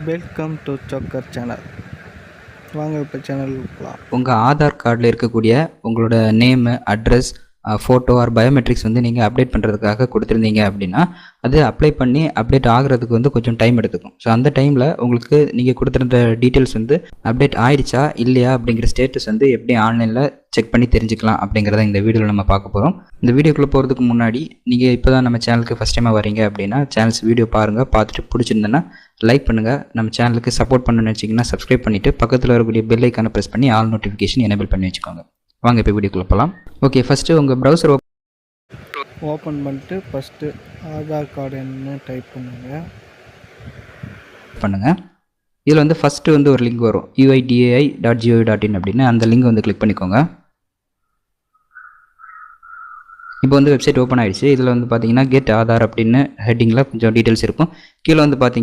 Welcome to Chokkar channel. வாங்க இப்போ சேனலுக்கு போகலாம். உங்கள் ஆதார் கார்டில் இருக்கக்கூடிய உங்களோட name, address, photo R biometrics வந்து நீங்கள் அப்டேட் பண்ணுறதுக்காக கொடுத்துருந்தீங்க அப்படின்னா அது அப்ளை பண்ணி அப்டேட் ஆகிறதுக்கு வந்து கொஞ்சம் டைம் எடுத்துக்கும். ஸோ அந்த டைமில் உங்களுக்கு நீங்கள் கொடுத்துருந்த டீட்டெயில்ஸ் வந்து அப்டேட் ஆயிடுச்சா இல்லையா அப்படிங்கிற ஸ்டேட்டஸ் வந்து எப்படி ஆன்லைனில் செக் பண்ணி தெரிஞ்சுக்கலாம் அப்படிங்கிறத இந்த வீடியோவில் நம்ம பார்க்க போகிறோம். இந்த வீடியோக்குள்ளே போகிறதுக்கு முன்னாடி நீங்கள் இப்போ தான் நம்ம சேனலுக்கு ஃபஸ்ட் டைமாக வரீங்க அப்படின்னா சேனல்ஸ் வீடியோ பாருங்கள், பார்த்துட்டு பிடிச்சிருந்தேன்னா லைக் பண்ணுங்கள். நம்ம சேனலுக்கு சப்போர்ட் பண்ணணும்னு நினச்சிங்கன்னா சப்ஸ்கிரைப் பண்ணிவிட்டு பக்கத்தில் வரக்கூடிய பெல் ஐக்கானை ப்ரெஸ் பண்ணி ஆல் நோட்டிஃபிகேஷன் எனேபிள் பண்ணி வச்சுக்கோங்க. வாங்க இப்போ வீடியோக்குள்ளே போகலாம். ஓகே, ஃபஸ்ட்டு உங்கள் ப்ரௌசர் ஓப்பன் பண்ணிட்டு ஃபஸ்ட்டு ஆதார் கார்டு என்ன டைப் பண்ணுங்கள். இதில் வந்து ஃபஸ்ட்டு வந்து ஒரு லிங்க் வரும், uidai.gov.in அப்படின்னு. அந்த லிங்க் வந்து கிளிக் பண்ணிக்கோங்க. இப்போ வந்து வெப்சைட் ஓப்பன் ஆகிடுச்சு. இதில் வந்து பார்த்தீங்கன்னா கெட் ஆதார் அப்படின்னு ஹெட்டிங்கில் கொஞ்சம் டீட்டெயில்ஸ் இருக்கும். கீழே வந்து பார்த்தீங்கன்னா